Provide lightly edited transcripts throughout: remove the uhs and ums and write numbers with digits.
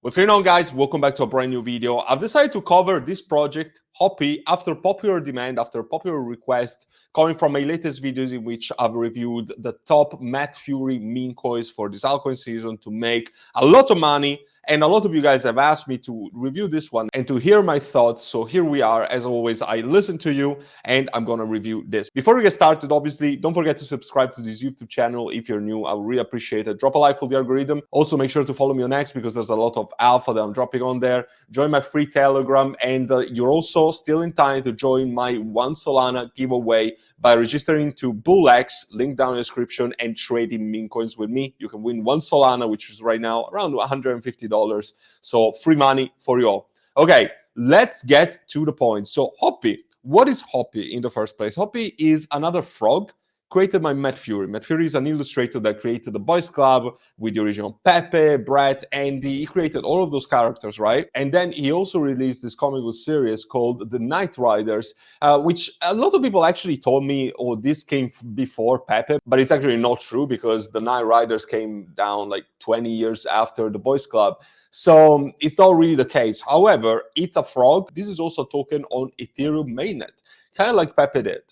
What's going on, guys? Welcome back to a brand new video. I've decided to cover this project, Hoppy, after popular demand, after popular request, coming from my latest videos in which I've reviewed the top Matt Fury meme coins for this altcoin season to make a lot of money. And a lot of you guys have asked me to review this one and to hear my thoughts. So here we are. As always, I listen to you and I'm going to review this. Before we get started, obviously, don't forget to subscribe to this YouTube channel if you're new. I would really appreciate it. Drop a like for the algorithm. Also, make sure to follow me on X because there's a lot of alpha that I'm dropping on there. Join my free Telegram, and you're also still in time to join my 1 Solana giveaway by registering to BullX, link down in the description, and trading meme coins with me. You can win 1 Solana, which is right now around $150. So free money for you all. Okay, let's get to the point. So Hoppy, what is Hoppy in the first place? Hoppy is another frog created by Matt Fury. Matt Fury is an illustrator that created the Boys Club with the original PEPE, Brett, Andy. He created all of those characters, right? And then he also released this comic book series called The Knight Riders, which a lot of people actually told me, oh, this came before PEPE, but it's actually not true because The Knight Riders came down like 20 years after the Boys Club. So it's not really the case. However, it's a frog. This is also a token on Ethereum mainnet, kind of like PEPE did.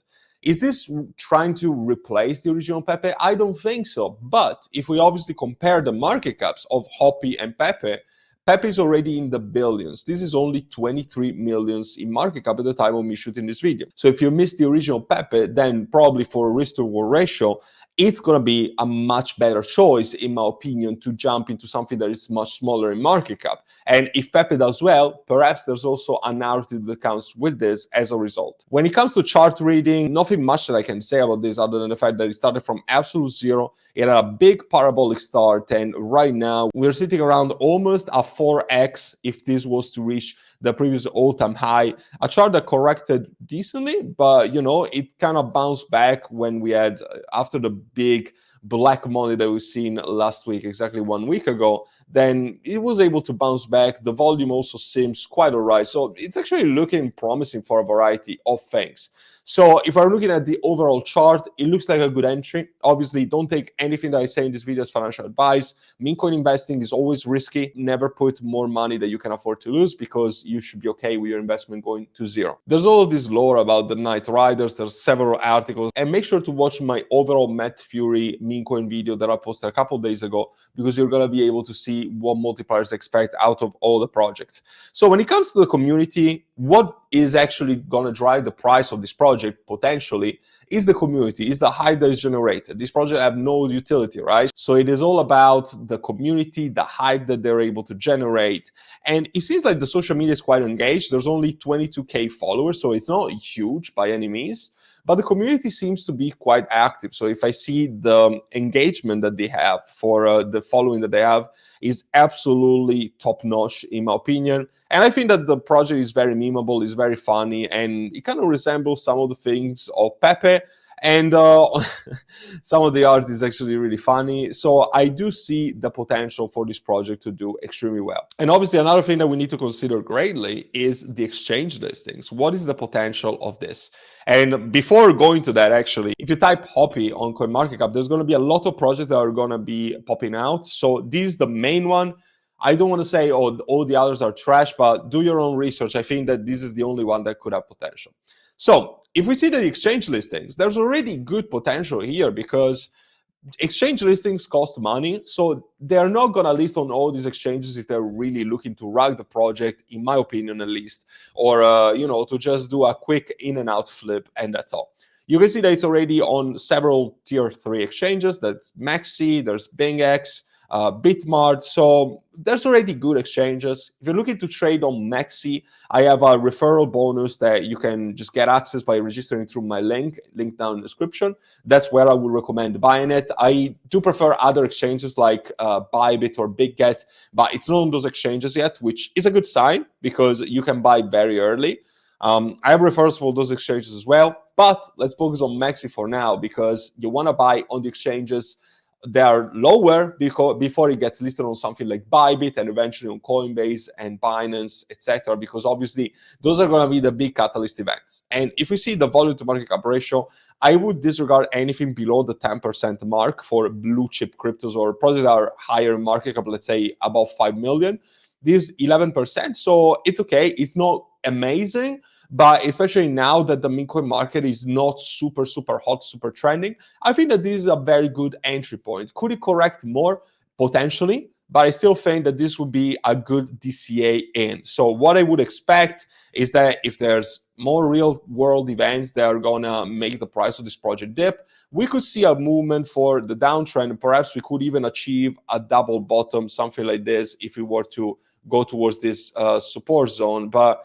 Is this trying to replace the original PEPE? I don't think so. But if we obviously compare the market caps of Hoppy and PEPE, PEPE is already in the billions. This is only 23 millions in market cap at the time of me shooting this video. So if you missed the original PEPE, then probably for a risk to reward ratio, it's going to be a much better choice, in my opinion, to jump into something that is much smaller in market cap. And if PEPE does well, perhaps there's also a narrative that comes with this as a result. When it comes to chart reading, nothing much that I can say about this other than the fact that it started from absolute zero. It had a big parabolic start, and right now we're sitting around almost a 4x if this was to reach the previous all-time high. A chart that corrected decently, but it kind of bounced back when we had, after the big black money that we've seen last week, exactly 1 week ago, then it was able to bounce back. The volume also seems quite all right. So it's actually looking promising for a variety of things. So if I'm looking at the overall chart, it looks like a good entry. Obviously, don't take anything that I say in this video as financial advice. Meme coin investing is always risky. Never put more money that you can afford to lose because you should be okay with your investment going to zero. There's all of this lore about the Knight Riders. There's several articles. And make sure to watch my overall Matt Fury meme coin video that I posted a couple of days ago because you're going to be able to see what multipliers expect out of all the projects. So when it comes to the community, what is actually going to drive the price of this project potentially is the community, is the hype that is generated. This project have no utility, right? So it is all about the community, the hype that they're able to generate. And it seems like the social media is quite engaged. There's only 22K followers, so it's not huge by any means. But the community seems to be quite active. So if I see the engagement that they have for the following that they have is absolutely top-notch, in my opinion. And I think that the project is very memeable, is very funny, and it kind of resembles some of the things of PEPE. And some of the art is actually really funny. So I do see the potential for this project to do extremely well. And obviously, another thing that we need to consider greatly is the exchange listings. What is the potential of this? And before going to that, actually, if you type Hoppy on CoinMarketCap, there's going to be a lot of projects that are going to be popping out. So this is the main one. I don't want to say, oh, all the others are trash, but do your own research. I think that this is the only one that could have potential. So if we see the exchange listings, there's already good potential here because exchange listings cost money. So they're not going to list on all these exchanges if they're really looking to rug the project, in my opinion, at least, or, to just do a quick in and out flip, and that's all. You can see that it's already on several tier 3 exchanges. That's Maxi, there's BingX, Bitmart. So there's already good exchanges. If you're looking to trade on Maxi, I have a referral bonus that you can just get access by registering through my link down in the description. That's where I would recommend buying it. I do prefer other exchanges like Bybit or BigGet, but it's not on those exchanges yet, which is a good sign because you can buy very early. I have referrals for those exchanges as well, but let's focus on Maxi for now because you want to buy on the exchanges they are lower before it gets listed on something like Bybit and eventually on Coinbase and Binance, etc. Because obviously those are going to be the big catalyst events. And if we see the volume to market cap ratio, I would disregard anything below the 10% mark for blue chip cryptos or projects that are higher in market cap, let's say above 5 million. this 11%. So it's okay. It's not amazing, but especially now that the meme coin market is not super, super hot, super trending, I think that this is a very good entry point. Could it correct more? Potentially, but I still think that this would be a good DCA in. So what I would expect is that if there's more real world events that are gonna make the price of this project dip, we could see a movement for the downtrend. Perhaps we could even achieve a double bottom, something like this, if we were to go towards this support zone. But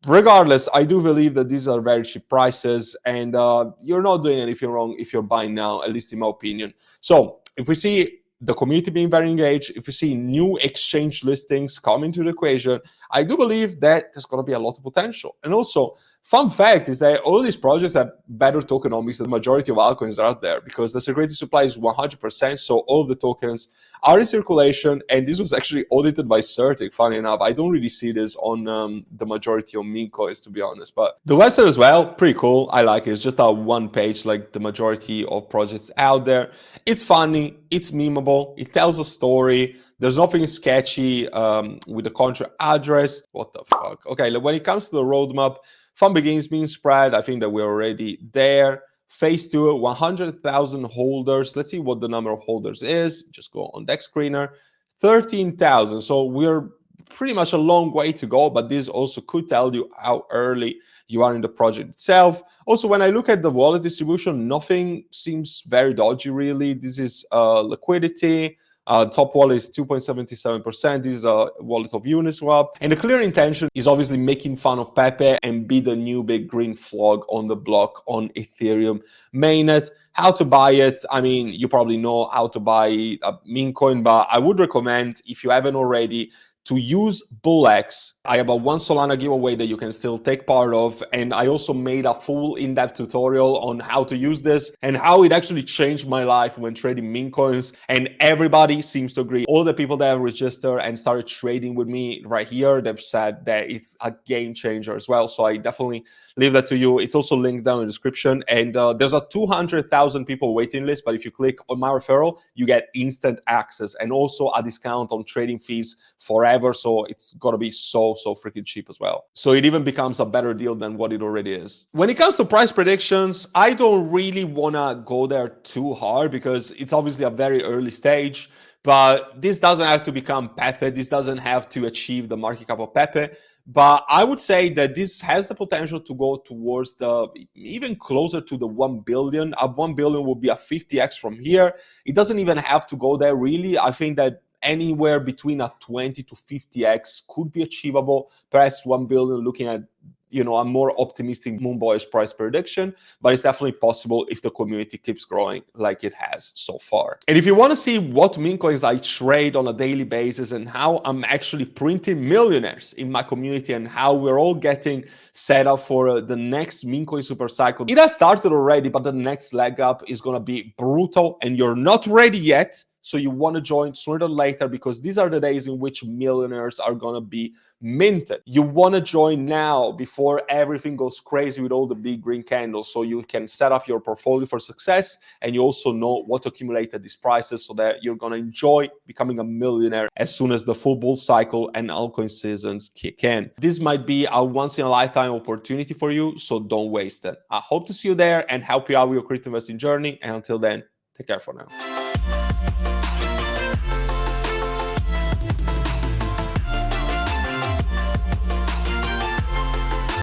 regardless, I do believe that these are very cheap prices, and you're not doing anything wrong if you're buying now, at least in my opinion. So if we see the community being very engaged, if we see new exchange listings coming to the equation, I do believe that there's going to be a lot of potential. And also, fun fact is that all these projects have better tokenomics than the majority of altcoins are out there, because the security supply is 100%, so all of the tokens are in circulation, and this was actually audited by Certic, funny enough. I don't really see this on the majority of meme coins, to be honest, but the website as well, pretty cool. I like it. It's just a one page like the majority of projects out there. It's funny, it's memeable, it tells a story. There's nothing sketchy with the contract address. What the fuck? Okay, when it comes to the roadmap, fun begins being spread. I think that we're already there. Phase 2, 100,000 holders. Let's see what the number of holders is. Just go on deck screener. 13,000. So we're pretty much a long way to go, but this also could tell you how early you are in the project itself. Also, when I look at the wallet distribution, nothing seems very dodgy, really. This is liquidity. Top wallet is 2.77%. This is a wallet of Uniswap. And the clear intention is obviously making fun of PEPE and be the new big green frog on the block on Ethereum mainnet. How to buy it? I mean, you probably know how to buy a meme coin, but I would recommend, if you haven't already, to use BullX. I have a 1 Solana giveaway that you can still take part of, and I also made a full in-depth tutorial on how to use this and how it actually changed my life when trading meme coins, and everybody seems to agree. All the people that have registered and started trading with me right here, they've said that it's a game changer as well, so I definitely leave that to you. It's also linked down in the description, and there's a 200,000 people waiting list, but if you click on my referral, you get instant access and also a discount on trading fees forever, so it's gonna be so freaking cheap as well. So it even becomes a better deal than what it already is. When it comes to price predictions, I don't really wanna go there too hard because it's obviously a very early stage, but this doesn't have to become PEPE. This doesn't have to achieve the market cap of PEPE. But I would say that this has the potential to go towards the even closer to the 1 billion. 1 billion would be a 50x from here. It doesn't even have to go there, really. I think that anywhere between a 20 to 50x could be achievable. Perhaps 1 billion looking at, you know, a more optimistic Moonboyish price prediction, but it's definitely possible if the community keeps growing like it has so far. And if you want to see what meme coins I trade on a daily basis and how I'm actually printing millionaires in my community and how we're all getting set up for the next meme coin super cycle, it has started already, but the next leg up is going to be brutal and you're not ready yet. So you want to join sooner than later, because these are the days in which millionaires are going to be minted. You want to join now before everything goes crazy with all the big green candles, so you can set up your portfolio for success, and you also know what to accumulate at these prices so that you're going to enjoy becoming a millionaire as soon as the full bull cycle and altcoin seasons kick in. This might be a once-in-a-lifetime opportunity for you, so don't waste it. I hope to see you there and help you out with your crypto investing journey, and until then, take care for now.